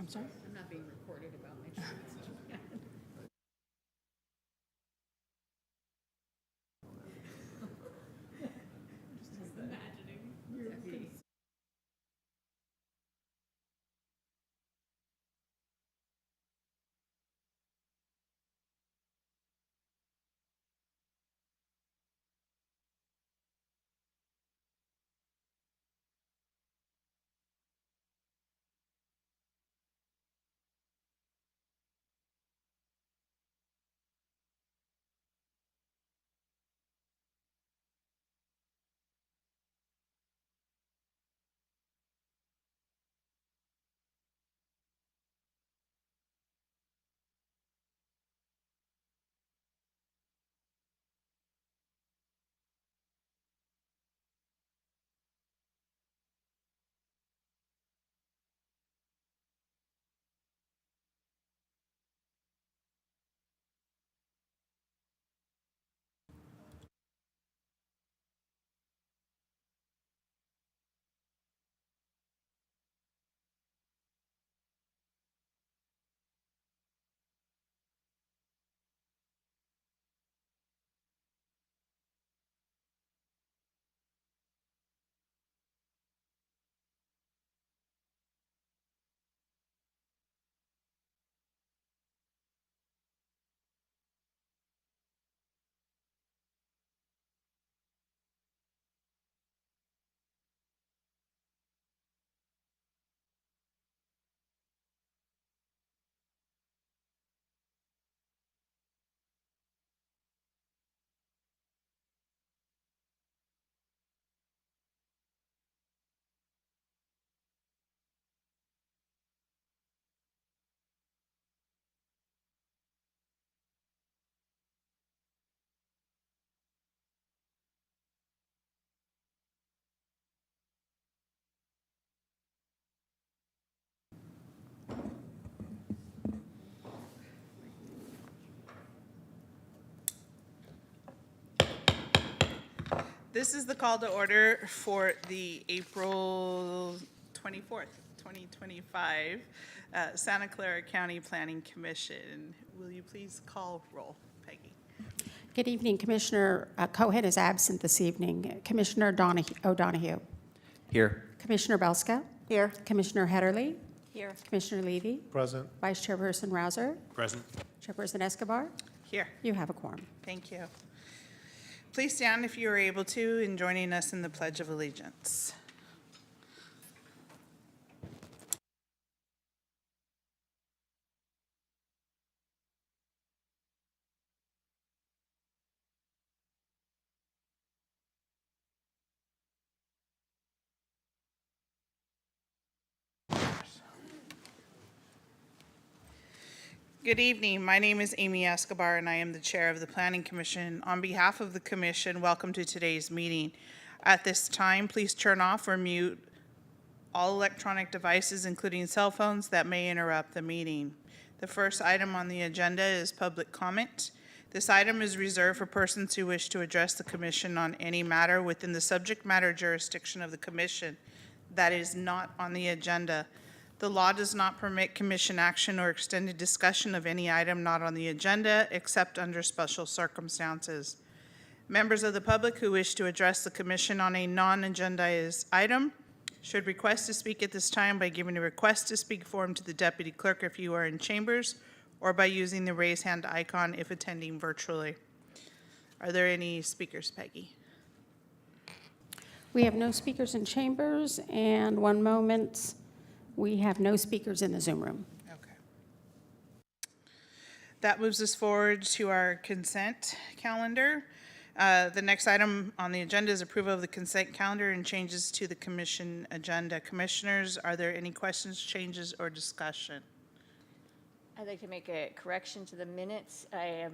I'm sorry? I'm not being recorded about my treats. Just imagining. This is the call to order for the April 24th, 2025 Santa Clara County Planning Commission. Will you please call roll, Peggy? Good evening, Commissioner Cohen is absent this evening. Commissioner O'Donoghue. Here. Commissioner Belska. Here. Commissioner Hederle. Here. Commissioner Levy. Present. Vice Chairperson Rouser. Present. Chairperson Escobar. Here. You have a quorum. Thank you. Please stand if you are able to in joining us in the Pledge of Allegiance. Good evening. My name is Amy Escobar, and I am the Chair of the Planning Commission. On behalf of the Commission, welcome to today's meeting. At this time, please turn off or mute all electronic devices, including cell phones, that may interrupt the meeting. The first item on the agenda is public comment. This item is reserved for persons who wish to address the Commission on any matter within the subject matter jurisdiction of the Commission that is not on the agenda. The law does not permit commission action or extended discussion of any item not on the agenda except under special circumstances. Members of the public who wish to address the commission on a non-agendized item should request to speak at this time by giving a request to speak form to the deputy clerk if you are in chambers, or by using the raise hand icon if attending virtually. Are there any speakers, Peggy? We have no speakers in chambers, and one moment, we have no speakers in the Zoom room. Okay. That moves us forward to our consent calendar. The next item on the agenda is approval of the consent calendar and changes to the commission agenda. Commissioners, are there any questions, changes, or discussion? I'd like to make a correction to the minutes. I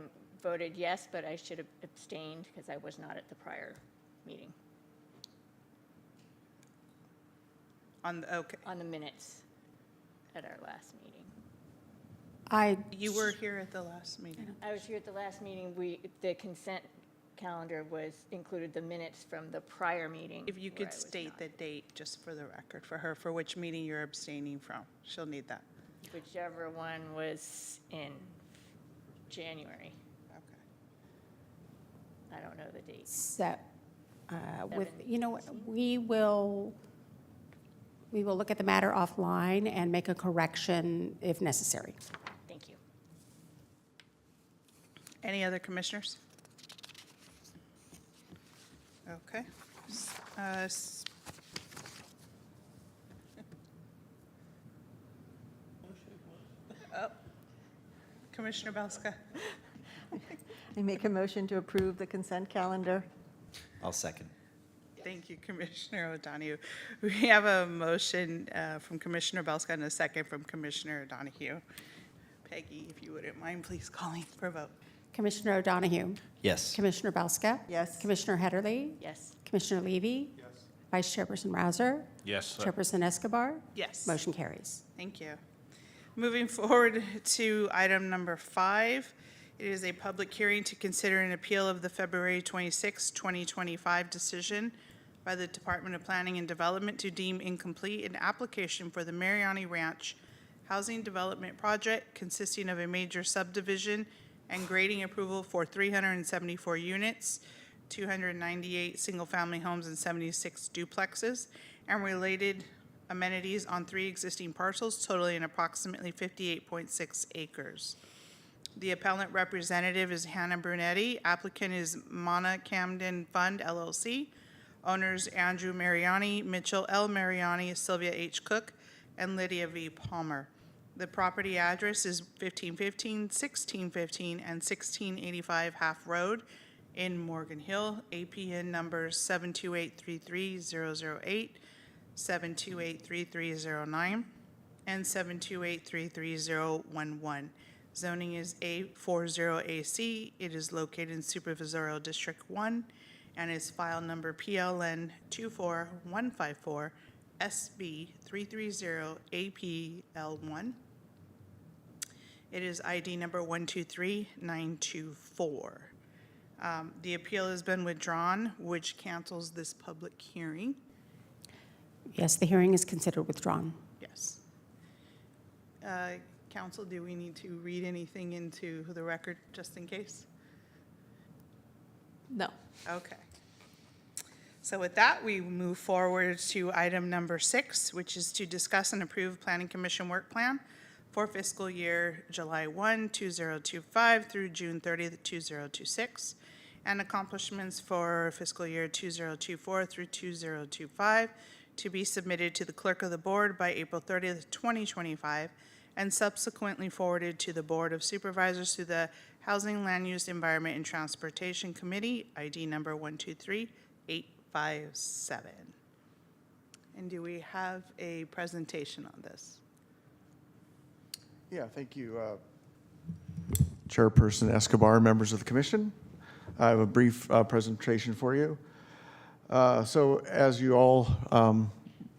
voted yes, but I should have abstained because I was not at the prior meeting. Okay. On the minutes at our last meeting. You were here at the last meeting. I was here at the last meeting. The consent calendar included the minutes from the prior meeting. If you where could I was state not. the date, just for the record, for her, for which meeting you're abstaining from. She'll need that. whichever one was in January. Okay. I don't know the dates. So, you know what, we will look at the matter offline and make a correction if necessary. Thank you. Any other commissioners? Okay. Oh. Commissioner Belska. I make a motion to approve the consent calendar. I'll second. Thank you, Commissioner O'Donoghue. We have a motion from Commissioner Belska and a second from Commissioner O'Donoghue. Peggy, if you wouldn't mind, please calling for a vote. Commissioner O'Donoghue? Yes. Commissioner Belska? Yes. Commissioner Heatherly? Yes. Commissioner Levy? Yes. Vice Chairperson Rouser? Yes. Chairperson Escobar? Yes. Motion carries. Thank you. Moving forward to item number 5, it is a public hearing to consider an appeal of the February 26, 2025 decision by the Department of Planning and Development to deem incomplete an application for the Mariani Ranch Housing Development Project consisting of a major subdivision and grading approval for 374 units, 298 single-family homes and 76 duplexes, and related amenities on 3 existing parcels totaling approximately 58.6 acres. The appellant representative is Hannah Brunetti. Applicant is Mana Camden Fund LLC. Owners Andrew Mariani, Mitchell L. Mariani, Sylvia H. Cook, and Lydia V. Palmer. The property address is 1515, 1615, and 1685 Half Road in Morgan Hill. APN numbers 728-33008, 728-3309, and 728-33011. Zoning is A40AC. It is located in Supervisorial District 1 and is file number PLN 24154 SB 330APL1. It is ID number 123924. The appeal has been withdrawn, which cancels this public hearing. Yes, the hearing is considered withdrawn. Yes. Council, do we need to read anything into the record just in case? No. Okay. So with that, we move forward to item number 6, which is to discuss and approve Planning Commission work plan for fiscal year July 1, 2025 through June 30th, 2026, and accomplishments for fiscal year 2024 through 2025 to be submitted to the clerk of the board by April 30th, 2025, and subsequently forwarded to the Board of Supervisors through the Housing, Land Use, Environment, and Transportation Committee, ID number 123857. And do we have a presentation on this? Yeah, thank you, Chairperson Escobar, members of the commission. I have a brief presentation for you. So as you all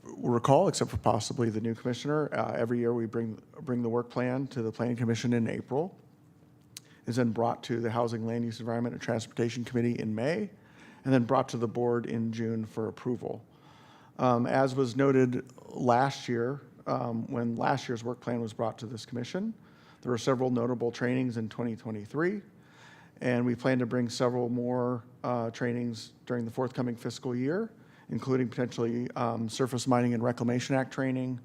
recall, except for possibly the new commissioner, every year we bring the work plan to the Planning Commission in April. Is then brought to the Housing, Land Use, Environment, and Transportation Committee in May, and then brought to the board in June for approval. As was noted last year, when last year's work plan was brought to this commission, there were several notable trainings in 2023, and we plan to bring several more trainings during the forthcoming fiscal year, including potentially Surface Mining and Reclamation Act training,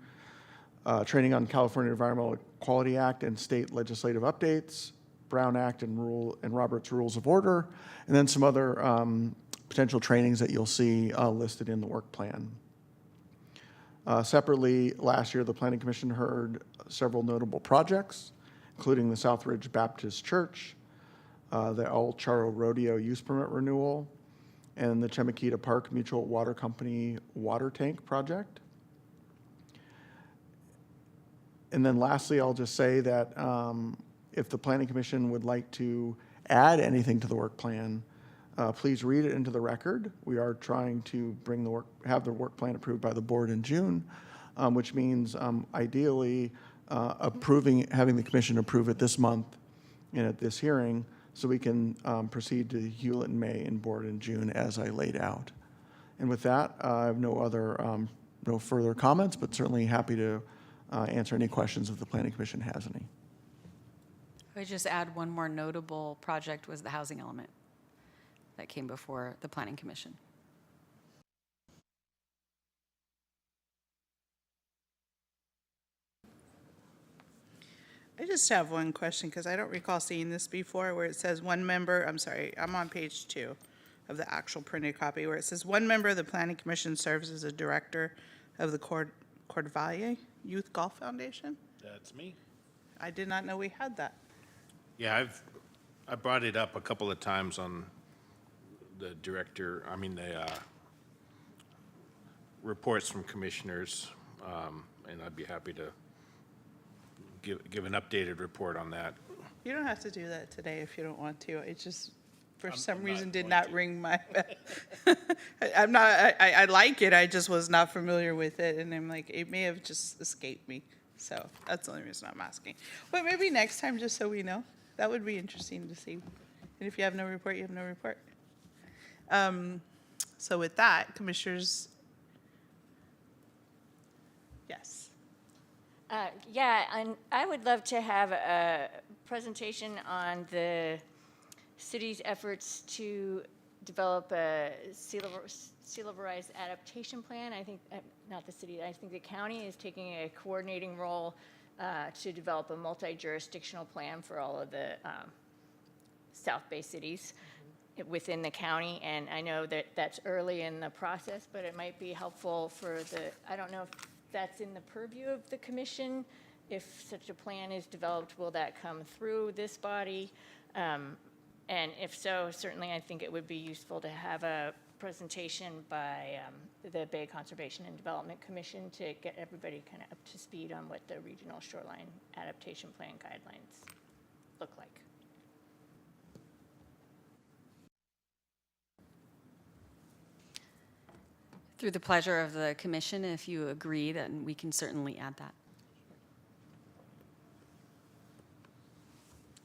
training on California Environmental Quality Act and state legislative updates, Brown Act and Robert's Rules of Order, and then some other potential trainings that you'll see listed in the work plan. Separately, last year, the Planning Commission heard several notable projects, including the Southridge Baptist Church, the El Charro Rodeo use permit renewal, and the Chemiquita Park Mutual Water Company water tank project. And then lastly, I'll just say that if the Planning Commission would like to add anything to the work plan, please read it into the record. We are trying to have the work plan approved by the board in June, which means ideally having the commission approve it this month and at this hearing, so we can proceed to Hewlett in May and board in June as I laid out. And with that, I have no further comments, but certainly happy to answer any questions if the Planning Commission has any. I would just add one more notable project was the housing element that came before the Planning Commission. I just have one question, because I don't recall seeing this before, where it says one member, I'm sorry, I'm on page 2 of the actual printed copy, where it says one member of the Planning Commission serves as a director of the Cordvalle Youth Golf Foundation. That's me. I did not know we had that. Yeah, I brought it up a couple of times on the reports from commissioners, and I'd be happy to give an updated report on that. You don't have to do that today if you don't want to. It just, for some I'm reason, not did going not to. ring my bell. I'm not, I like it, I just was not familiar with it, and I'm like, it may have just escaped me. So that's the only reason I'm asking. But maybe next time, just so we know. That would be interesting to see. And if you have no report, you have no report. So with that, commissioners, yes. Yeah, and I would love to have a presentation on the city's efforts to develop a sea level rise adaptation plan. I think, not the city, I think the county is taking a coordinating role to develop a multi-jurisdictional plan for all of the South Bay cities within the county. And I know that that's early in the process, but it might be helpful for I don't know if that's in the purview of the commission. If such a plan is developed, will that come through this body? And if so, certainly I think it would be useful to have a presentation by the Bay Conservation and Development Commission to get everybody kind of up to speed on what the regional shoreline adaptation plan guidelines look like. Through the pleasure of the commission, if you agree, then we can certainly add that.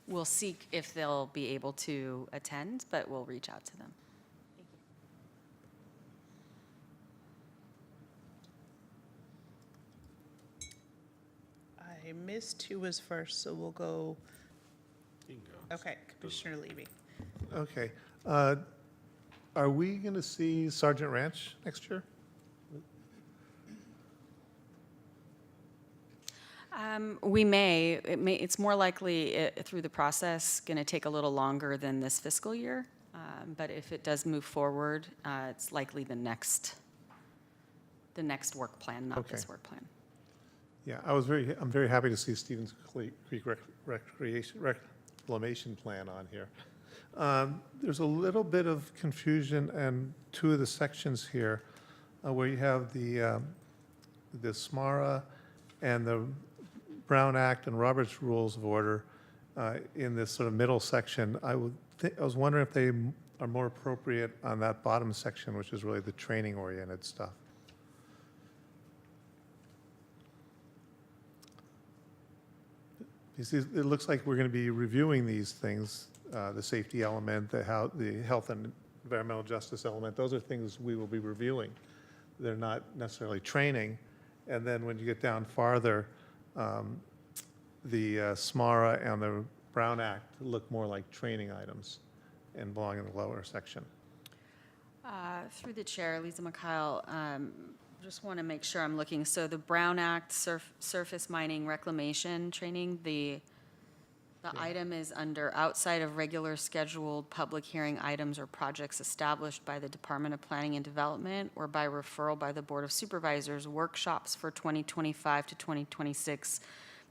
We'll seek if they'll be able to attend, but we'll reach out to them. I missed who was first, so we'll go, You can go. okay, Commissioner Levy. Okay. Are we going to see Sergeant Ranch next year? We may. It's more likely through the process going to take a little longer than this fiscal year. But if it does move forward, it's likely the next work plan, not this Okay. work plan. Yeah, I'm very happy to see Stevens Creek Reclamation Plan on here. There's a little bit of confusion in two of the sections here where you have the SMARA and the Brown Act and Robert's Rules of Order in this sort of middle section. I was wondering if they are more appropriate on that bottom section, which is really the training-oriented stuff. You see, it looks like we're going to be reviewing these things, the safety element, the health and environmental justice element. Those are things we will be reviewing. They're not necessarily training. And then when you get down farther, the SMARA and the Brown Act look more like training items and belong in the lower section. Through the chair, Lisa McKyle, just want to make sure I'm looking. So the Brown Act surface mining reclamation training, the item is under outside of regular scheduled public hearing items or projects established by the Department of Planning and Development or by referral by the Board of Supervisors. Workshops for 2025 to 2026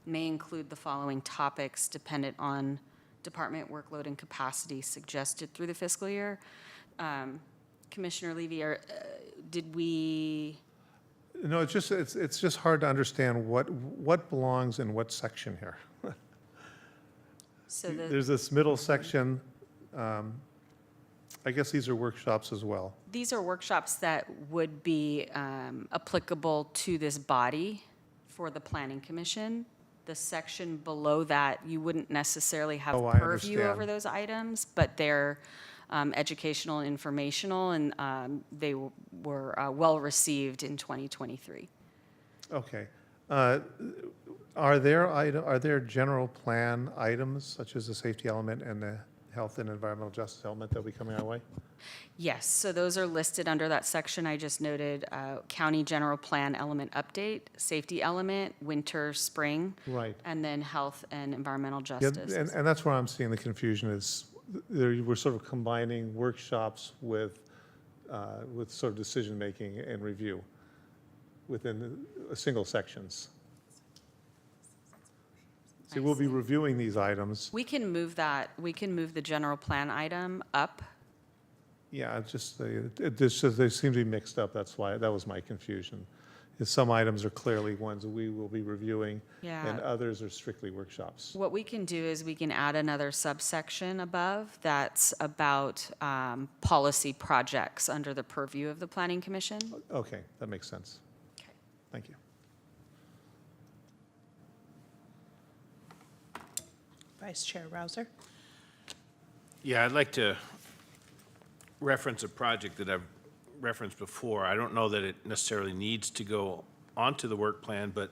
may include the following topics dependent on department workload and capacity suggested through the fiscal year. Commissioner Levy, did we? No, it's just hard to understand what belongs in what section here. So There's this middle section. I guess these are workshops as well. these are workshops that would be applicable to this body for the Planning Commission. The section below that, you wouldn't necessarily have Oh, I purview over understand. those items, but they're educational and informational, and they were well-received in 2023. Okay. Are there general plan items such as the safety element and the health and environmental justice element that will be coming our way? Yes, so those are listed under that section I just noted, county general plan element update, safety element, winter, spring. Right. And then health and environmental Yeah, justice. and that's where I'm seeing the confusion is, we're sort of combining workshops with sort of decision-making and review within single sections. See, we'll be reviewing these items. We can move the general plan item up. Yeah, they seem to be mixed up, that was my confusion. Is some items are clearly ones that we will be reviewing, Yeah. and others are strictly workshops. What we can do is we can add another subsection above that's about policy projects under the purview of the Planning Commission. Okay, that makes sense. Okay. Thank you. Vice Chair Rouser. Yeah, I'd like to reference a project that I've referenced before. I don't know that it necessarily needs to go onto the work plan, but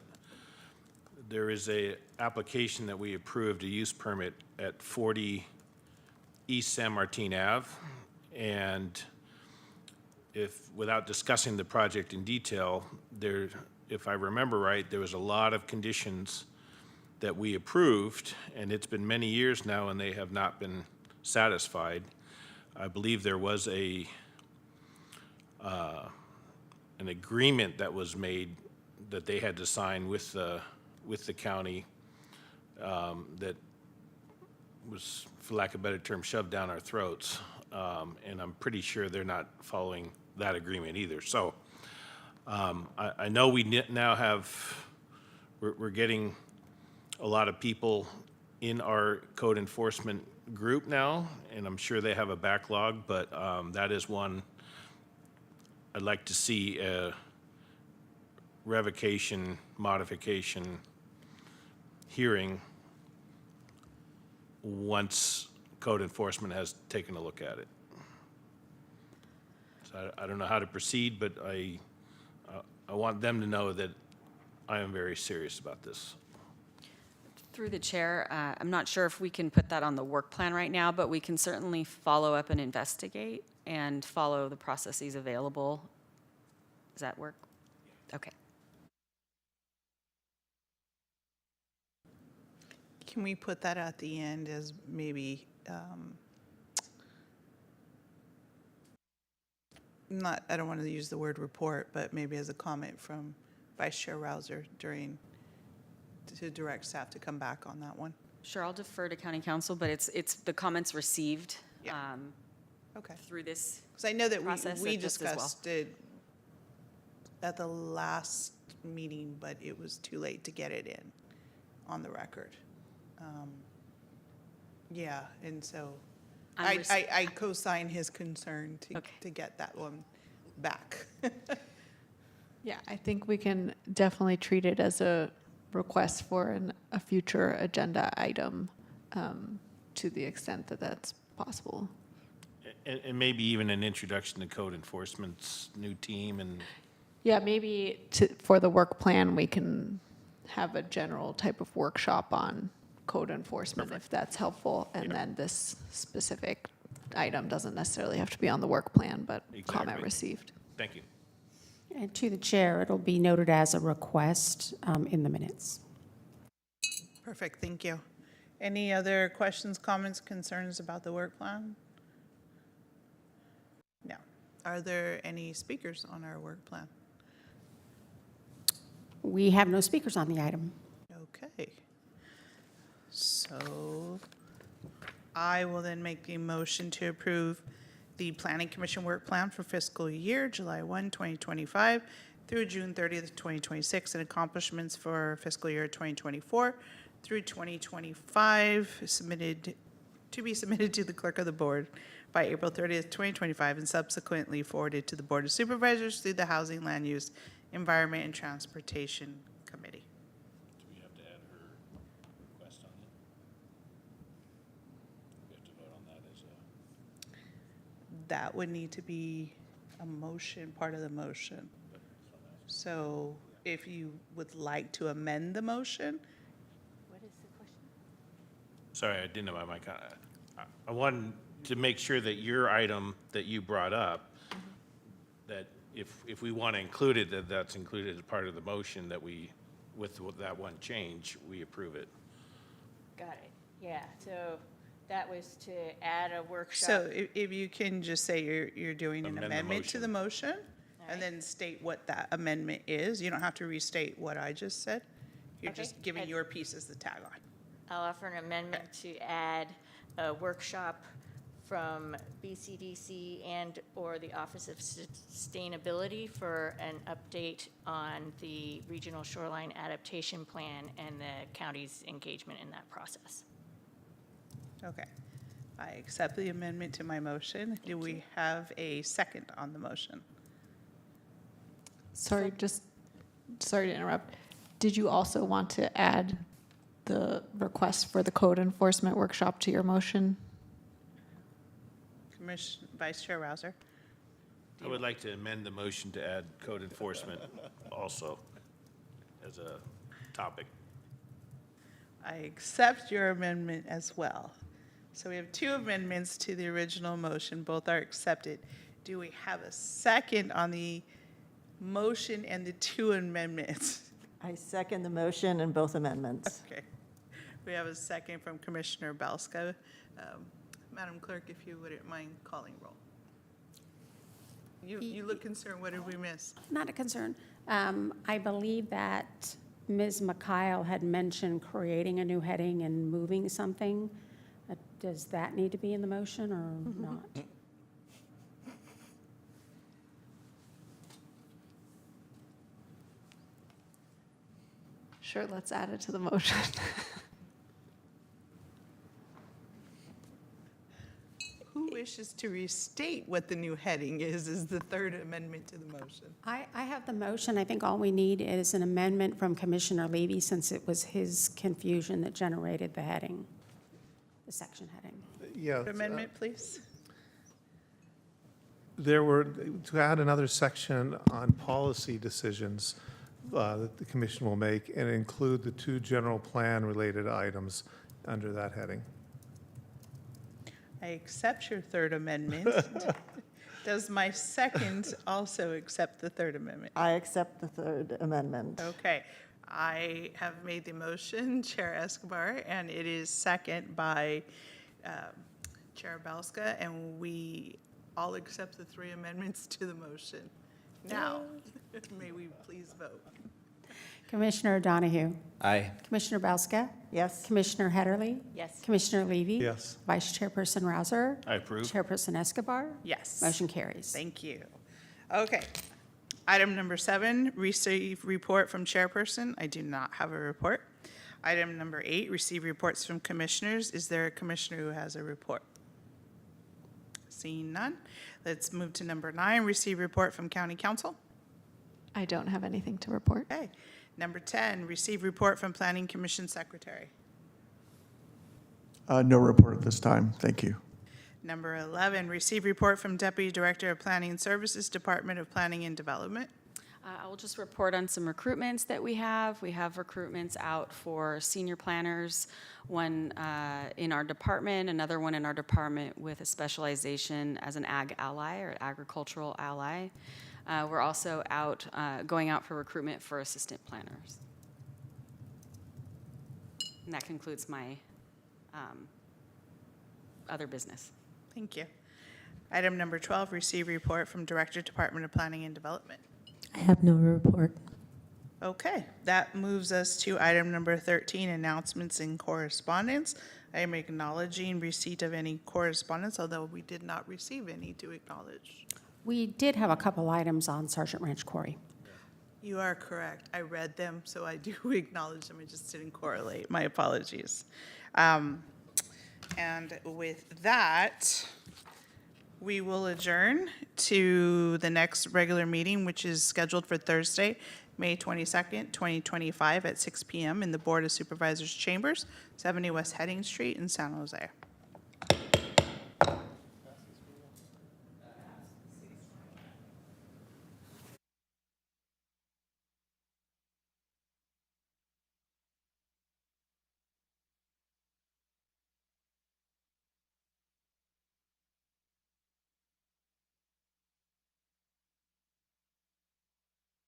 there is a application that we approved, a use permit at 40 East San Martin Ave. And without discussing the project in detail, if I remember right, there was a lot of conditions that we approved, and it's been many years now, and they have not been satisfied. I believe there was an agreement that was made that they had to sign with the county that was, for lack of a better term, shoved down our throats. And I'm pretty sure they're not following that agreement either. So I know we now we're getting a lot of people in our code enforcement group now, and I'm sure they have a backlog, but that is one I'd like to see a revocation, modification hearing once code enforcement has taken a look at it. So I don't know how to proceed, but I want them to know that I am very serious about this. Through the chair, I'm not sure if we can put that on the work plan right now, but we can certainly follow up and investigate and follow the processes available. Does that work? Okay. Can we put that at the end as maybe, I don't want to use the word report, but maybe as a comment from Vice Chair Rouser to direct staff to come back on that one? Sure, I'll defer to county council, but it's the comments received Yeah. Okay. through this. Because I know that Process we it just as well. discussed it at the last meeting, but it was too late to get it in on the record. Yeah, and so I co-sign his concern to get that one back. Yeah, I think we can definitely treat it as a request for a future agenda item to the extent that that's possible. And maybe even an introduction to code enforcement's new team and. Yeah, maybe for the work plan, we can have a general type of workshop on code enforcement if that's helpful. And then this specific item doesn't necessarily have to be on the work plan, but comment Exactly. received. Thank you. And to the chair, it'll be noted as a request in the minutes. Perfect, thank you. Any other questions, comments, concerns about the work plan? No. Are there any speakers on our work plan? We have no speakers on the item. Okay. So I will then make the motion to approve the Planning Commission work plan for fiscal year July 1, 2025 through June 30th, 2026, and accomplishments for fiscal year 2024 through 2025, to be submitted to the clerk of the board by April 30th, 2025, and subsequently forwarded to the Board of Supervisors through the Housing, Land Use, Environment, and Transportation Committee. Do we have to add her request on it? We have to vote on that as a. That would need to be a motion, part of the motion. So if you would like to amend the motion. What is the question? Sorry, I didn't have my mic on. I wanted to make sure that your item that you brought up, that if we want to include it, that that's included as part of the motion, that we, with that one change, we approve it. Got it, yeah, so that was to add a workshop. So if you can just say you're doing an Amend the amendment to the motion, and Alright. then state what that amendment is. You don't have to restate what I just said. You're Okay. just giving I'd- your piece as the tag on. I'll offer an amendment to add a workshop from BCDC and/or the Office of Sustainability for an update on the Regional Shoreline Adaptation Plan and the county's engagement in that process. Okay. I accept the amendment to my motion. Do we have a second on the motion? Sorry to interrupt. Did you also want to add the request for the code enforcement workshop to your motion? Vice Chair Rouser? I would like to amend the motion to add code enforcement also as a topic. I accept your amendment as well. So we have two amendments to the original motion. Both are accepted. Do we have a second on the motion and the two amendments? I second the motion and both amendments. Okay. We have a second from Commissioner Belska. Madam Clerk, if you wouldn't mind calling roll. You look concerned. What did we miss? Not a concern. I believe that Ms. McKyle had mentioned creating a new heading and moving something. Does that need to be in the motion or not? Sure, let's add it to the motion. Who wishes to restate what the new heading is the third amendment to the motion? I have the motion. I think all we need is an amendment from Commissioner Levy since it was his confusion that generated the heading, the section heading. Yeah. Amendment, please. There were, to add another section on policy decisions that the commission will make and include the two general plan-related items under that heading. I accept your third amendment. Does my second also accept the third amendment? I accept the third amendment. Okay, I have made the motion, Chair Escobar, and it is second by Chair Belska, and we all accept the three amendments to the motion. Now, may we please vote? Commissioner Donahue? Aye. Commissioner Belska? Yes? Commissioner Headerly? Yes. Commissioner Levy? Yes. Vice Chairperson Rouser? I approve. Chairperson Escobar? Yes. Motion carries. Thank you. Okay. Item number 7, receive report from chairperson. I do not have a report. Item number 8, receive reports from commissioners. Is there a commissioner who has a report? Seeing none. Let's move to number 9, receive report from county council. I don't have anything to report. Okay. Number 10, receive report from planning commission secretary. No report at this time. Thank you. Number 11, receive report from deputy director of planning services, Department of Planning and Development. I will just report on some recruitments that we have. We have recruitments out for senior planners, one in our department, another one in our department with a specialization as an ag ally or agricultural ally. We're also going out for recruitment for assistant planners. And that concludes my other business. Thank you. Item number 12, receive report from Director, Department of Planning and Development. I have no report. Okay, that moves us to item number 13, announcements and correspondence. I am acknowledging receipt of any correspondence, although we did not receive any to acknowledge. We did have a couple items on Sergeant Ranch Quarry. You are correct. I read them, so I do acknowledge them. I just didn't correlate. My apologies. And with that, we will adjourn to the next regular meeting, which is scheduled for Thursday, May 22nd, 2025 at 6 p.m. in the Board of Supervisors Chambers, 70 West Heading Street in San Jose.